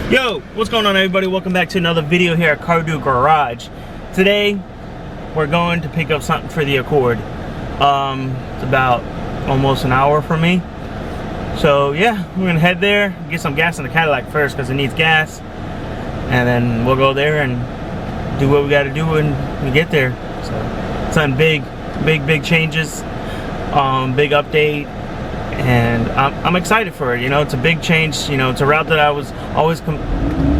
Yo, what's going on, everybody? Welcome back to another video here at Car Do Garage. Today we're going to pick up something for the Accord. It's about almost an hour from me, so yeah, we're gonna head there, get some gas in the Cadillac first because it needs gas, and then we'll go there and do what we got to do when we get there. So some big changes, big update, and I'm excited for it. You know, it's a big change. You know, it's a route that I was always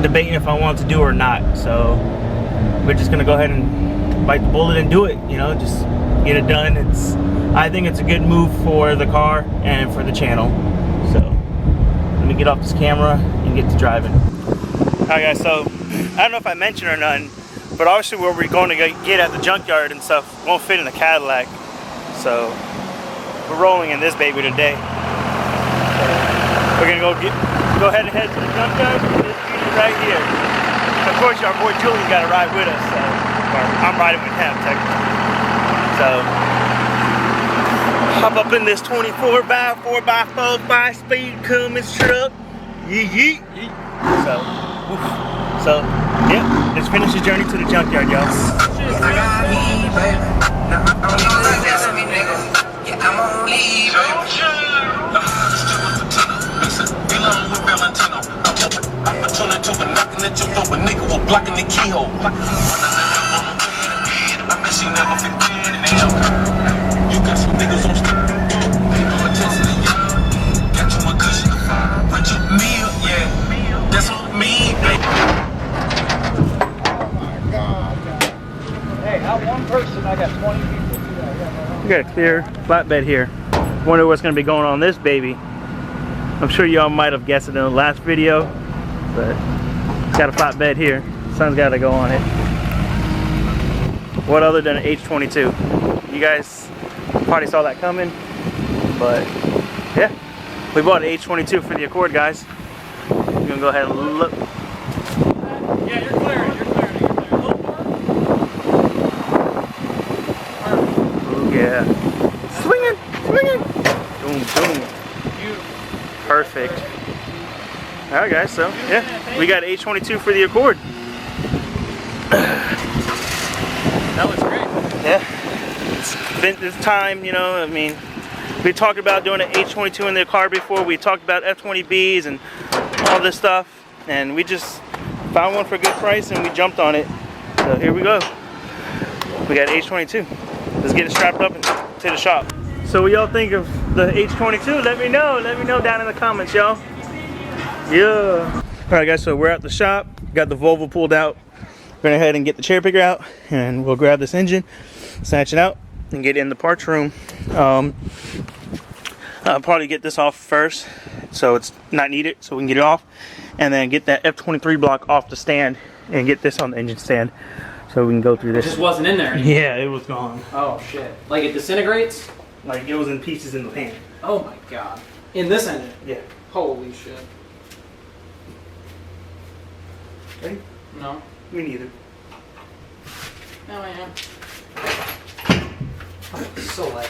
debating if I wanted to do or not. So we're just gonna go ahead and bite the bullet and do it. You know, just get it done. I think it's a good move for the car and for the channel. So let me get off this camera and get to driving. Alright guys, so I don't know if I mentioned or nothing, but obviously where we're going to get at the junkyard and stuff won't fit in the Cadillac. So we're rolling in this baby today. We're gonna go ahead and head to the junkyard. This beauty right here. Of course, our boy Julian's got to ride with us. So, or I'm riding with him technically. So hop up in this 24x4x4 5-speed Cummins truck. Yeet. So yeah, let's finish the journey to the junkyard, y'all. I got 20 people. We got a clear flatbed here. Wonder what's gonna be going on this baby. I'm sure y'all might have guessed it in the last video, but it's got a flatbed here. Sun's got to go on it. What other than an H22? You guys probably saw that coming, but yeah, we bought an H22 for the Accord, guys. We're gonna go ahead and look. Yeah, you're clearing. Yeah. Swinging. Boom. Perfect. Alright guys, so yeah, we got H22 for the Accord. That looks great. Yeah. It's time, you know, I mean, we talked about doing an H22 in the car before. We talked about F20Bs and all this stuff, and we just found one for a good price and we jumped on it. So here we go. We got H22. Let's get it strapped up and to the shop. So what y'all think of the H22? Let me know down in the comments, y'all. Yeah. Alright guys, so we're at the shop. Got the Volvo pulled out. We're gonna head and get the cherry picker out, and we'll grab this engine, snatch it out, and get it in the parts room. I'll probably get this off first, so it's not needed, so we can get it off, and then get that F23 block off the stand and get this on the engine stand, so we can go through this. It just wasn't in there anymore. Yeah, it was gone. Oh shit. Like it disintegrates? Like it was in pieces in the pan. Oh my god. In this engine? Yeah. Holy shit. Ready? No. Me neither. No, I am. So light.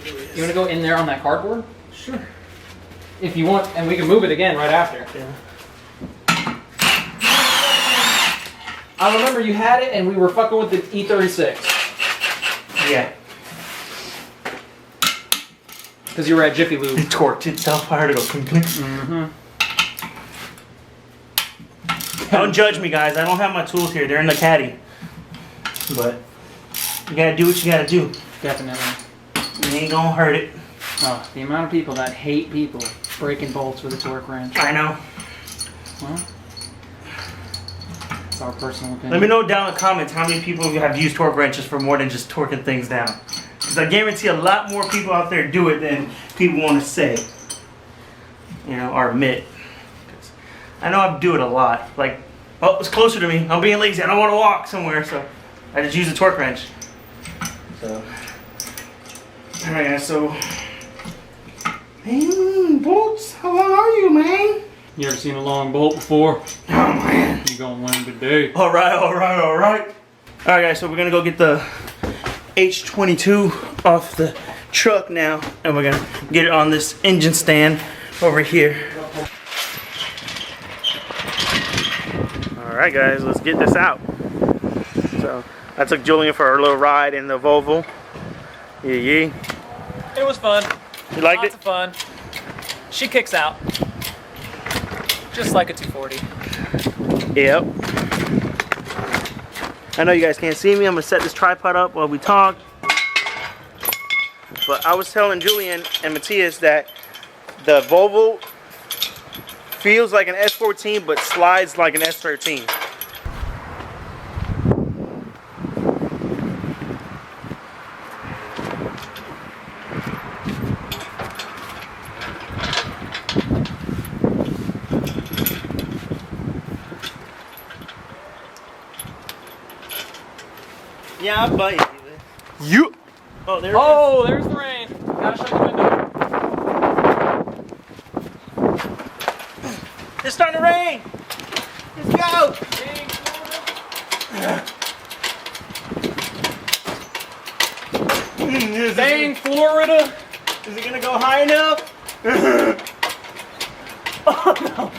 You want to go in there on that cardboard? Sure. If you want, and we can move it again right after. Yeah. I remember you had it and we were fucking with the E36. Yeah. Because you were at Jiffy Lube. It torqued itself. I heard it go clink clink. Mm-hmm. Don't judge me, guys. I don't have my tools here. They're in the caddy. But you gotta do what you gotta do. Definitely. You ain't gonna hurt it. Oh, the amount of people that hate people breaking bolts with a torque wrench. I know. Well, it's our personal opinion. Let me know down in the comments how many people have used torque wrenches for more than just torquing things down. Because I guarantee a lot more people out there do it than people want to say. You know, or admit. I know I do it a lot. Like, oh, it's closer to me. I'm being lazy. I don't want to walk somewhere, so I just use a torque wrench. So, alright guys, so, man, bolts, how long are you, man? You ever seen a long bolt before? Oh man. You're gonna win today. Alright. Alright guys, so we're gonna go get the H22 off the truck now, and we're gonna get it on this engine stand over here. Alright guys, let's get this out. So I took Julian for a little ride in the Volvo. Yeah. It was fun. You liked Lots it? of fun. She kicks out. Just like a 240. Yep. I know you guys can't see me. I'm gonna set this tripod up while we talk. But I was telling Julian and Matthias that the Volvo feels like an S14 but slides like an S13. Yeah, I'll bite you. Oh, there it is. Oh, there's the rain. Gotta shut the window. It's starting to rain. Let's go. Dang, Florida. Is it gonna go high enough? Oh no.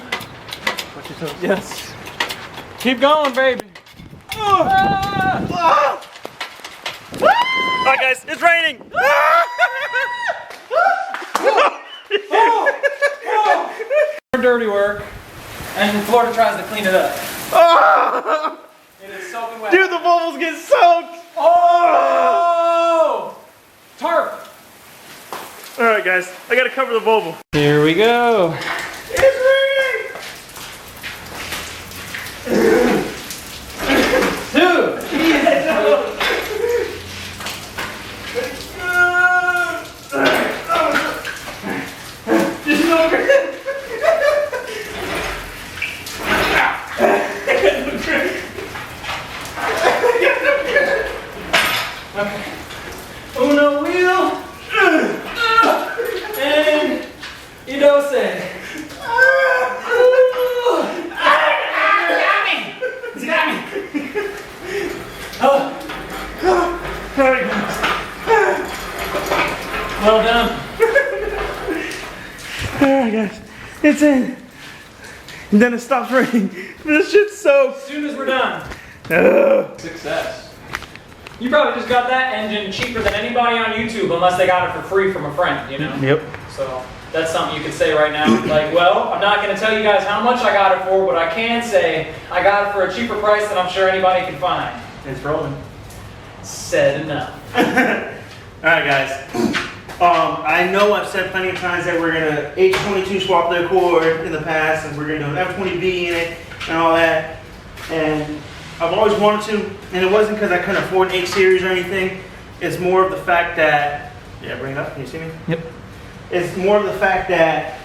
Watch yourself. Yes. Keep going, baby. Ah. Alright guys, it's raining. Dirty work. And Florida tries to clean it up. Oh. It is soaking wet. Dude, the bubbles get soaked. Oh! Tarp. Alright guys, I gotta cover the Volvo. Here we go. It's raining. Dude. Uno wheel. And you don't say. It's got me. Oh. Well done. Alright guys, it's in. And then it stops raining. This shit's soaked. As soon as we're done. Ugh. Success. You probably just got that engine cheaper than anybody on YouTube unless they got it for free from a friend, you know? Yep. So that's something you could say right now. Like, well, I'm not going to tell you guys how much I got it for, but I can say I got it for a cheaper price than I'm sure anybody can find. It's rolling. Said enough. Alright guys. I know I've said plenty of times that we're gonna H22 swap the Accord in the past and we're gonna do an F20B in it and all that. And I've always wanted to, and it wasn't because I couldn't afford an H series or anything. It's more of the fact that, yeah, bring it up, can you see me? Yep. It's more of the fact that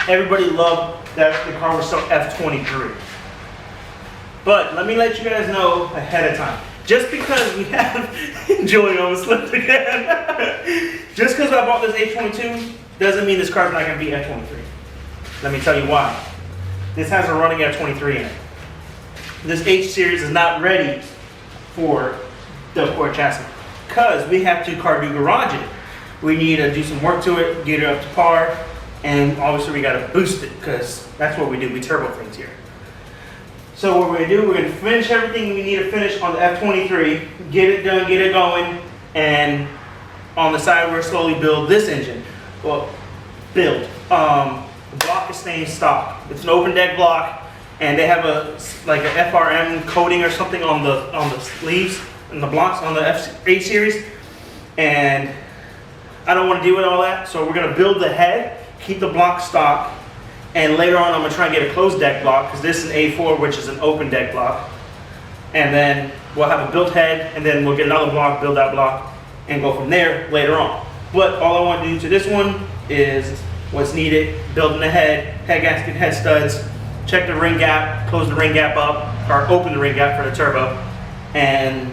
everybody loved that the car was so F23. But let me let you guys know ahead of time. Just because we have, Julie almost slipped again. Just because I bought this H22 doesn't mean this car's not going to be F23. Let me tell you why. This has a running F23 in it. This H series is not ready for the Accord chassis because we have to car do garage it. We need to do some work to it, get it up to par, and obviously we got to boost it because that's what we do. We turbo things here. So what we're going to do, we're going to finish everything we need to finish on the F23, get it done, get it going, and on the side we're slowly build this engine. Well, build. The block is staying stock. It's an open deck block, and they have a like a FRM coating or something on the sleeves and the blocks on the F8 series, and I don't want to deal with all that. So we're going to build the head, keep the block stock. And later on, I'm going to try and get a closed deck block because this is an A4, which is an open deck block. And then we'll have a built head, and then we'll get another block, build that block, and go from there later on. But all I want to do to this one is what's needed, building the head gasket, head studs, check the ring gap, close the ring gap up, or open the ring gap for the turbo, and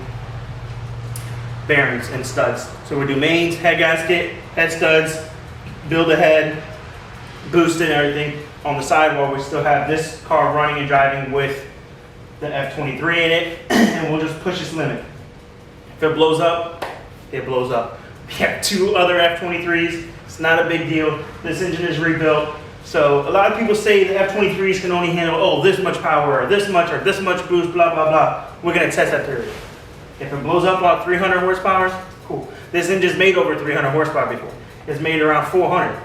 bearings and studs. So we'll do mains, head gasket, head studs, build the head, boost and everything on the side while we still have this car running and driving with the F23 in it, and we'll just push this limit. If it blows up, it blows up. We have two other F23s. It's not a big deal. This engine is rebuilt. So a lot of people say the F23s can only handle, oh, this much power, or this much boost, blah, blah, blah. We're gonna test that theory. If it blows up about 300 horsepower, cool. This engine's made over 300 horsepower before. It's made around 400.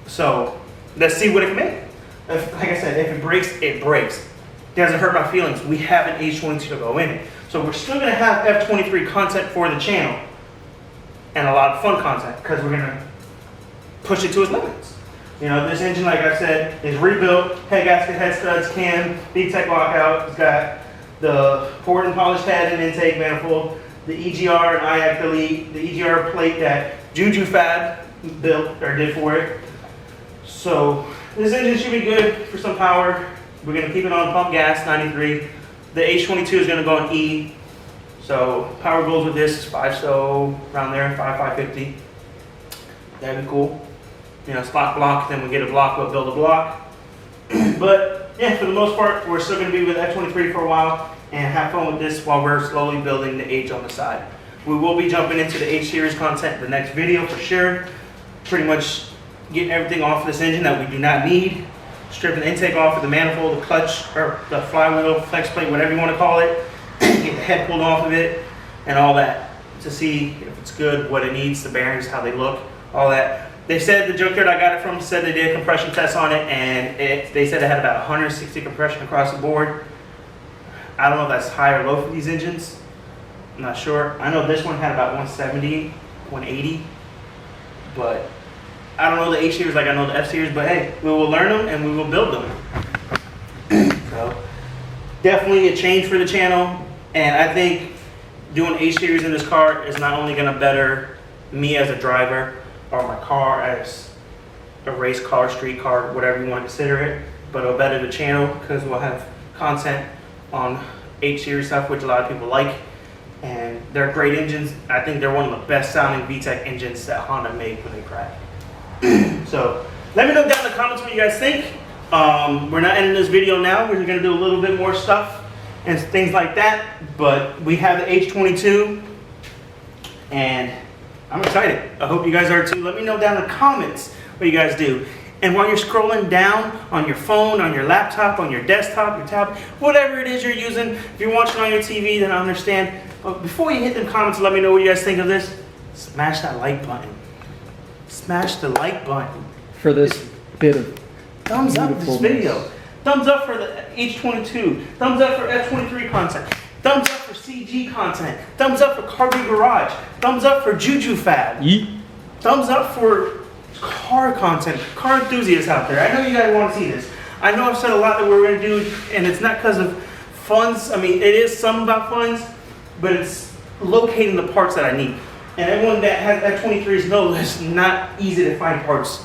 So let's see what it can make. Like I said, if it breaks, it breaks. Doesn't hurt my feelings. We have an H22 to go in it. So we're still gonna have F23 content for the channel. And a lot of fun content, because we're gonna push it to its limits. You know, this engine, like I said, is rebuilt, head gasket, head studs, cam, VTEC lockout. It's got the port and polish pad and intake manifold, the EGR and IAC delete, the EGR plate that Juju Fab built or did for it. So this engine should be good for some power. We're gonna keep it on pump gas, 93. The H22 is gonna go on E. So power goes with this 5 so around there, 550. That'd be cool. You know, spot block, then we get a block, we'll build a block. But yeah, for the most part, we're still gonna be with F23 for a while and have fun with this while we're slowly building the H on the side. We will be jumping into the H series content in the next video for sure. Pretty much getting everything off of this engine that we do not need. Stripping the intake off of the manifold, the clutch, or the flywheel, flex plate, whatever you want to call it. Get the head pulled off of it and all that to see if it's good, what it needs, the bearings, how they look, all that. They said, the junkyard I got it from said they did a compression test on it, and they said it had about 160 compression across the board. I don't know if that's high or low for these engines. I'm not sure. I know this one had about 170, 180, but I don't know the H series like I know the F series, but hey, we will learn them and we will build them. So definitely a change for the channel, and I think doing H series in this car is not only gonna better me as a driver or my car as a race car, street car, whatever you want to consider it, but it'll better the channel because we'll have content on H series stuff, which a lot of people like, and they're great engines. I think they're one of the best sounding VTEC engines that Honda made when they cracked. So let me know down in the comments what you guys think. We're not ending this video now. We're gonna do a little bit more stuff and things like that, but we have the H22 and I'm excited. I hope you guys are too. Let me know down in the comments what you guys do. And while you're scrolling down on your phone, on your laptop, on your desktop, your tablet, whatever it is you're using, if you're watching on your TV, then I understand. But before you hit them comments, let me know what you guys think of this. Smash that like button. Smash the like button. For this bit of thumbs up this video. Thumbs up for the H22. Thumbs up for F23 content. Thumbs up for CG content. Thumbs up for Car Dude Garage. Thumbs up for Juju Fab. Yeet. Thumbs up for car content, car enthusiasts out there. I know you guys want to see this. I know I've said a lot that we're going to do, and it's not because of funds. I mean, it is some about funds, but it's locating the parts that I need. And everyone that has F23s knows it's not easy to find parts,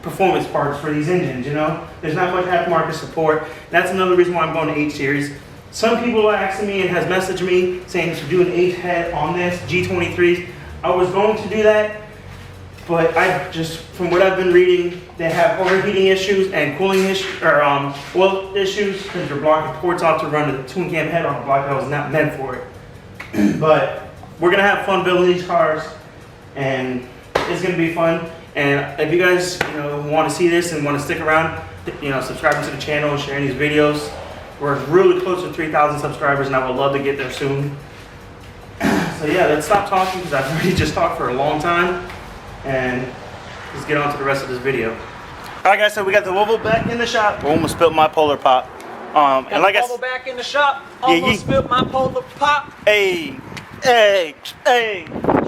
performance parts for these engines, you know? There's not much aftermarket support. That's another reason why I'm going to H series. Some people are asking me and has messaged me saying to do an H head on this, G23s. I was going to do that, but I just, from what I've been reading, they have overheating issues and cooling issues, or oil issues, because they're blocking ports off to run the twin cam head on a block that was not meant for it. But we're gonna have fun building these cars, and it's gonna be fun. And if you guys, want to see this and want to stick around, subscribing to the channel and sharing these videos. We're really close to 3,000 subscribers, and I would love to get there soon. So yeah, let's stop talking because I've already just talked for a long time, and let's get on to the rest of this video. All right, guys, so we got the Volvo back in the shop. Almost spilled my Polar Pop. And like Volvo back in the shop. Almost spilled my Polar Pop. Hey. I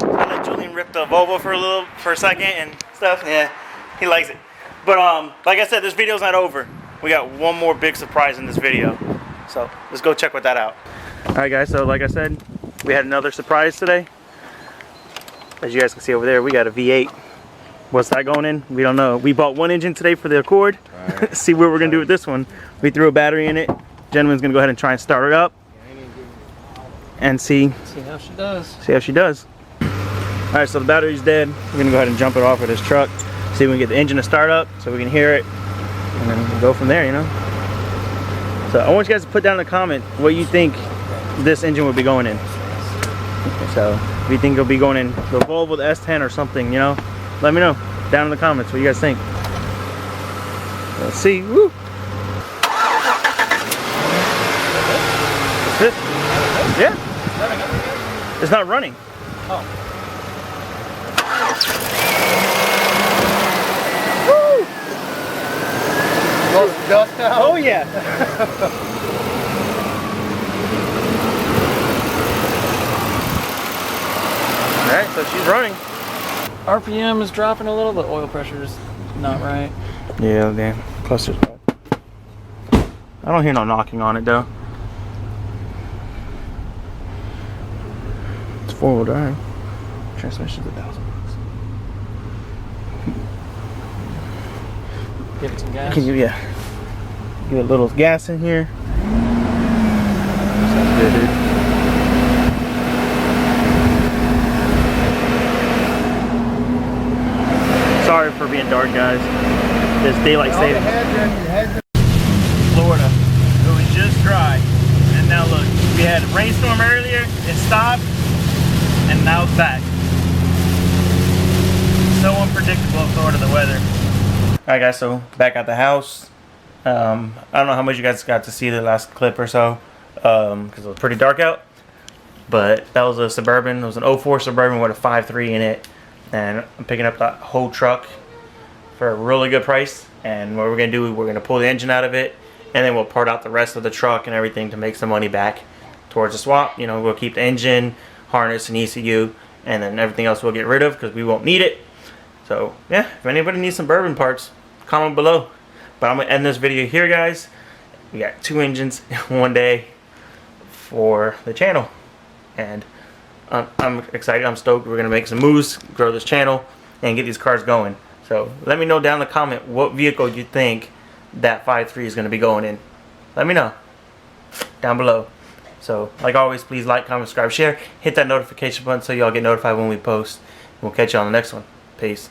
let Julian rip the Volvo for a second and stuff. Yeah, he likes it. But like I said, this video's not over. We got one more big surprise in this video. So let's go check with that out. All right, guys, so like I said, we had another surprise today. As you guys can see over there, we got a V8. What's that going in? We don't know. We bought one engine today for the Accord. Right. See what we're gonna do with this one. We threw a battery in it. Gentleman's gonna go ahead and try and start it up and see how she does. See how she does. All right, so the battery's dead. We're gonna go ahead and jump it off of this truck. See if we can get the engine to start up so we can hear it, and then we'll go from there, So I want you guys to put down in the comment what you think this engine would be going in. So if you think it'll be going in the Volvo, the S10 or something, let me know down in the comments what you guys think. Let's see. Woo. What's this? Yeah. It's not running. Oh. Woo! Lost the dust out? Oh yeah. Alright, so she's running. RPM is dropping a little, the oil pressure is not right. Yeah, damn. Cluster's bad. I don't hear no knocking on it though. It's 4-wheel drive. Transmission's $1,000. Give it some gas. Can you, yeah. Give it a little gas in here. Sounds good, dude. Sorry for being dark, guys. There's daylight savings. Florida. It was just dry. And now look, we had a rainstorm earlier, it stopped, and now it's back. So unpredictable in Florida, the weather. Alright guys, so back at the house. I don't know how much you guys got to see the last clip or so, because it was pretty dark out. But that was a Suburban. It was an 04 Suburban with a 5.3 in it. And I'm picking up that whole truck for a really good price. And what we're going to do, we're going to pull the engine out of it, and then we'll part out the rest of the truck and everything to make some money back towards the swap. You know, we'll keep the engine, harness, and ECU, and then everything else we'll get rid of because we won't need it. So yeah, if anybody needs some bourbon parts, comment below. But I'm going to end this video here, guys. We got 2 engines in one day for the channel. And I'm excited. I'm stoked. We're going to make some moves, grow this channel, and get these cars going. So let me know down in the comment what vehicle you think that 5.3 is going to be going in. Let me know down below. So like always, please like, comment, subscribe, share. Hit that notification button so y'all get notified when we post. We'll catch you on the next one. Peace.